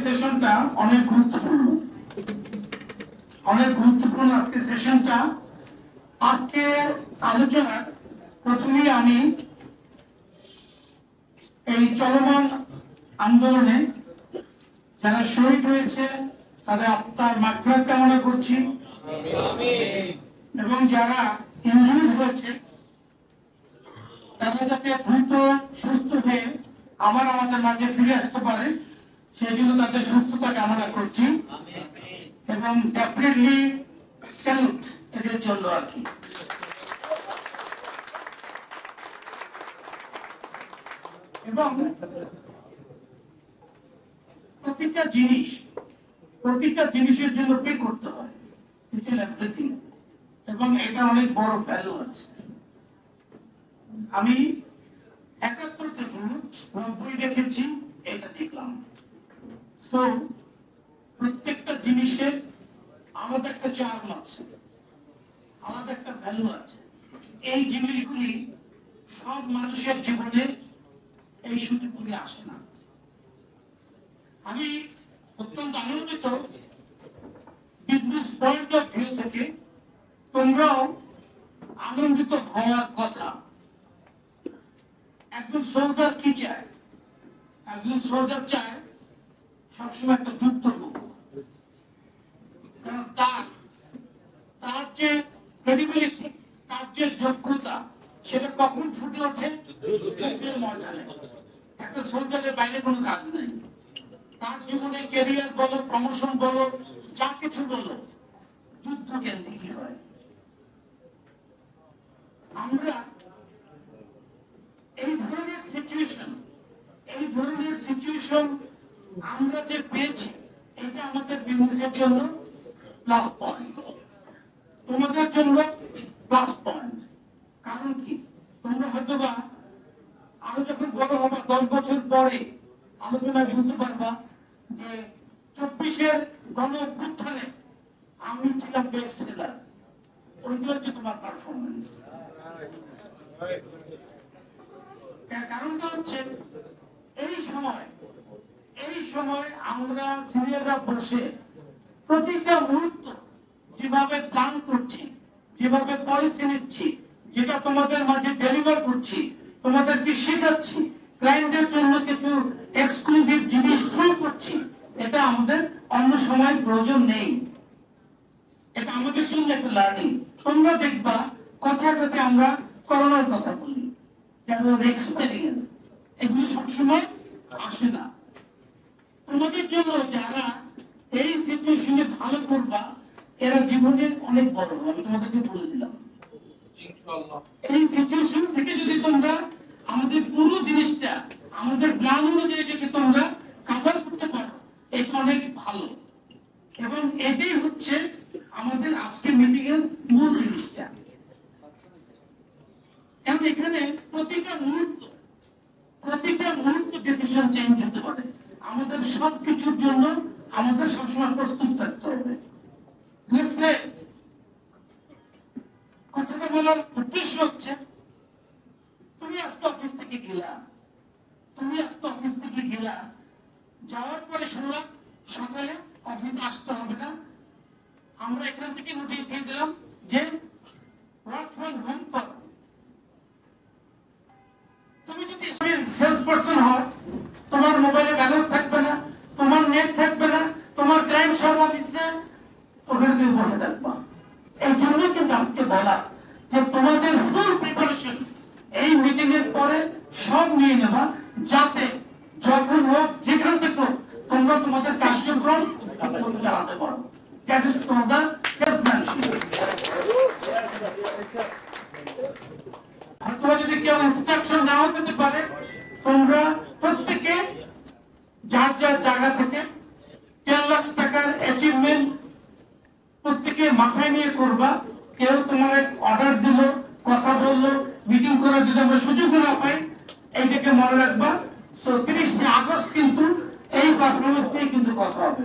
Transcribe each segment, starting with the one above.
সেশনটা অনেক গুরুত্বপূর্ণ, আজকে সেশনটা। আজকে আলোচনার প্রথমেই আমি এই চলমান আন্দোলনে যারা শহীদ হয়েছে তাদের আত্মার মাগফিরাত কামনা করছি, এবং যারা ইনজুরি হয়েছে তারা যাতে দ্রুত সুস্থ হয়ে আবার আমাদের মাঝে ফিরে আসতে পারে সেই জন্য তাদের সুস্থতা কামনা করছি, এবং ডেফিনেটলি স্যালুট এদের জন্য আর কি। এবং প্রতিটা জিনিসের জন্য পে করতে হয়, এবং এটা অনেক বড় ভ্যালু আছে। আমি ৭১ থেকে ৯০ দেখেছি, এটা দেখলাম। সো প্রত্যেকটা জিনিসের আলাদা একটা চার্ম আছে, আলাদা একটা ভ্যালু আছে। এই জিনিসগুলি সব মানুষের জীবনে এই সুযোগগুলি আসে না। আমি অত্যন্ত আনন্দিত বিজনেস পয়েন্ট অফ ভিউ থেকে, তোমরাও আনন্দিত হওয়ার কথা। একজন সোলজার কি চায়? একজন সোলজার চায় সবসময় একটা যুদ্ধ হোক, কারণ তার যে ক্রেডিবিলিটি, তার যে যোগ্যতা, সেটা কখন ফুটে ওঠে? যুদ্ধের ময়দানে। একটা সোলজারের বাইরে কোনো কাজ নেই। তার জীবনে ক্যারিয়ার বলো, প্রমোশন বলো, যা কিছু বলো, যুদ্ধ কেন্দ্রিক হয়। আমরা এই ধরনের সিচুয়েশন আমরা যে পেয়েছি, এটা আমাদের বিজনেসের জন্য প্লাস পয়েন্ট, তোমাদের জন্য প্লাস পয়েন্ট। কারণ কি, তোমরা হয়তোবা আরো যখন বড় হবা, 10 বছর পরে আলোচনা শুনতে পারবা যে 24-এর গণ অভ্যুত্থানে আমি ছিলাম বেস্ট সেলার। ওইটা হচ্ছে তোমার পারফরমেন্স। কারণটা হচ্ছে এই সময় আমরা সিনিয়ররা বসে প্রতিটা মুহূর্ত যেভাবে প্ল্যান করছি, যেভাবে পলিসি নিচ্ছি, যেটা তোমাদের মাঝে ডেলিভার করছি, তোমাদেরকে শেখাচ্ছি, ক্লায়েন্টদের জন্য কিছু এক্সক্লুসিভ জিনিস থ্রু করছি, এটা আমাদের অন্য সময় প্রয়োজন নেই। এটা আমাদের জন্য একটা লার্নিং। তোমরা দেখবা কথায় কথায় আমরা করোনার কথা বলি, এক্সপেরিয়েন্স, এগুলো সবসময় আসে না। তোমাদের জন্য যারা এই সিচুয়েশনে ভালো করবা, এরা জীবনে অনেক বড় হবে, আমি তোমাদেরকে বলে দিলাম। এই সিচুয়েশন থেকে যদি তোমরা আমাদের পুরো জিনিসটা আমাদের প্ল্যান অনুযায়ী যদি তোমরা কভার করতে পারো, এটা অনেক ভালো। এবং এটাই হচ্ছে আমাদের আজকে মিটিং এর মূল জিনিসটা। কারণ এখানে প্রতিটা মুহূর্ত ডিসিশন চেঞ্জ হতে পারে। আমাদের সবকিছুর জন্য আমাদের সবসময় প্রস্তুত থাকতে হবে। কথাটা বলার উদ্দেশ্য হচ্ছে, তুমি আজকে অফিস থেকে গেলা, যাওয়ার পরে শুনলাম সকালে অফিসে আসতে হবে না। আমরা এখান থেকে নোটিশ দিয়ে দিলাম যে ওয়ার্ক ফ্রম হোম করো। তুমি যদি সেলস পারসন হও, তোমার মোবাইলে ব্যালেন্স থাকবে না, তোমার নেট থাকবে না, তোমার ক্লায়েন্ট সব অফিসে, ওখানে তুমি বসে থাকবা। এই জন্য কিন্তু আজকে বলা যে তোমাদের ফুল প্রিপারেশন এই মিটিং এর পরে সব নিয়ে নেবা, যাতে যখন হোক যেখান থেকে তোমরা তোমাদের কার্যক্রম চালাতে পারো। দ্যাট ইজ তোমাদের সেলসম্যানশিপ। অথবা যদি কেউ ইনস্ট্রাকশন নাও দিতে পারে, তোমরা প্রত্যেকে যার যার জায়গা থেকে 10 লাখ টাকার অ্যাচিভমেন্ট প্রত্যেকে মাথায় নিয়ে করবা। কেউ তোমার অর্ডার দিল, কথা বললো, মিটিং করার যদি আমরা সুযোগ না পাই, এইটাকে মনে রাখবা। 30 আগস্ট কিন্তু এই পারফরমেন্স নিয়ে কিন্তু কথা হবে।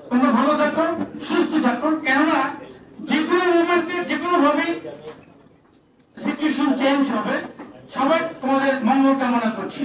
তোমরা ভালো থাকো, সুস্থ থাকো, কেননা যে কোনো মোমেন্টে যে কোনো ভাবে সিচুয়েশন চেঞ্জ হবে। সবাই তোমাদের মঙ্গল কামনা করছি।